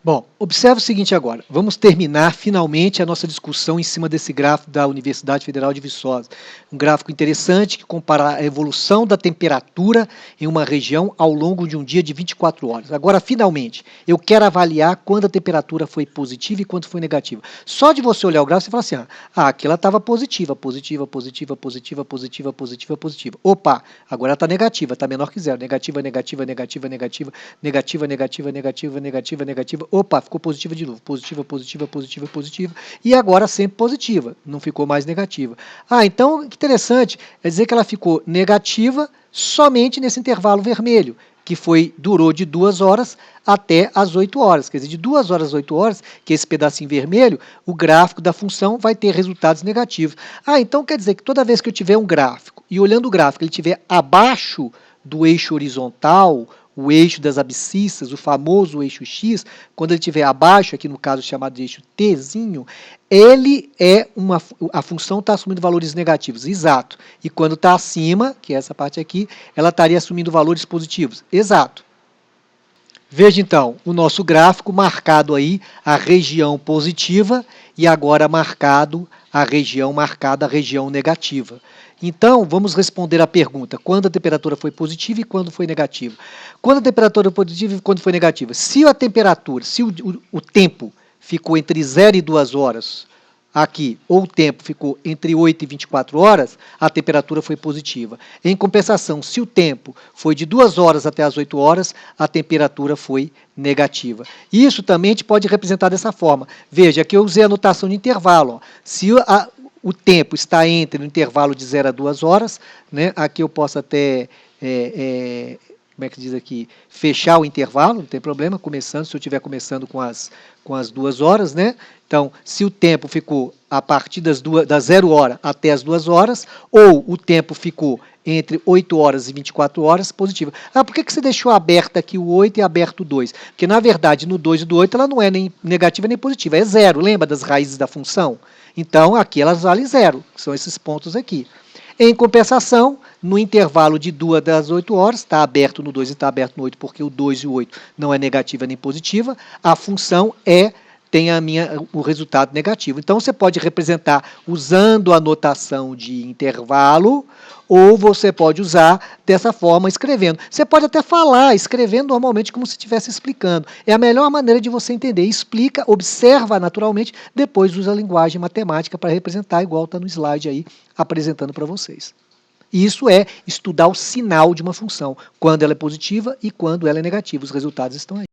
Bom, observe o seguinte agora. Vamos terminar finalmente a nossa discussão em cima desse gráfico da Universidade Federal de Viçosa. Um gráfico interessante que compara a evolução da temperatura em uma região ao longo de um dia de 24 horas. Agora, finalmente, eu quero avaliar quando a temperatura foi positiva e quando foi negativa. Só de você olhar o gráfico, você fala assim, aqui ela estava positiva, positiva, positiva, positiva, positiva, positiva, positiva. Opa, agora ela está negativa, está menor que zero. Negativa, negativa, negativa, negativa, negativa, negativa, negativa, negativa, negativa. Opa, ficou positiva de novo. Positiva, positiva, positiva, positiva. E agora sempre positiva. Não ficou mais negativa. Então, que interessante. É dizer que ela ficou negativa somente nesse intervalo vermelho, que durou de 2 horas até as 8 horas. Quer dizer, de 2 horas às 8 horas, que é esse pedacinho vermelho, o gráfico da função vai ter resultados negativos. Então quer dizer que toda vez que eu tiver um gráfico, e olhando o gráfico, ele estiver abaixo do eixo horizontal, o eixo das abscissas, o famoso eixo X, quando ele estiver abaixo, aqui no caso chamado de eixo Tzinho, a função está assumindo valores negativos, exato. E quando está acima, que é essa parte aqui, ela estaria assumindo valores positivos, exato. Veja então o nosso gráfico marcado aí a região positiva e agora marcada a região negativa. Então, vamos responder a pergunta, quando a temperatura foi positiva e quando foi negativa. Quando a temperatura foi positiva e quando foi negativa? Se a temperatura, se o tempo ficou entre 0 e 2 horas, aqui, ou o tempo ficou entre 8 e 24 horas, a temperatura foi positiva. Em compensação, se o tempo foi de 2 horas até as 8 horas, a temperatura foi negativa. Isso também a gente pode representar dessa forma. Veja, aqui eu usei a notação de intervalo. Se o tempo está entre no intervalo de 0 a 2 horas, né, aqui eu posso até... como é que diz aqui, fechar o intervalo, não tem problema, começando, se eu estiver começando com as 2 horas, né? Então, se o tempo ficou a partir das 0 hora até as 2 horas, ou o tempo ficou entre 8 horas e 24 horas, positiva. Por que você deixou aberto aqui o 8 e aberto o 2? Porque, na verdade, no 2 e do 8, ela não é nem negativa nem positiva, é zero. Lembra das raízes da função? Então, aqui elas valem zero, que são esses pontos aqui. Em compensação, no intervalo de 2 das 8 horas, está aberto no 2 e está aberto no 8, porque o 2 e o 8 não é negativa nem positiva, a função tem o resultado negativo. Então, você pode representar usando a notação de intervalo, ou você pode usar dessa forma, escrevendo. Você pode até falar, escrevendo normalmente como se estivesse explicando. É a melhor maneira de você entender. Explica, observa naturalmente, depois usa a linguagem matemática para representar, igual está no slide aí, apresentando para vocês. Isso é estudar o sinal de uma função, quando ela é positiva e quando ela é negativa. Os resultados estão aí.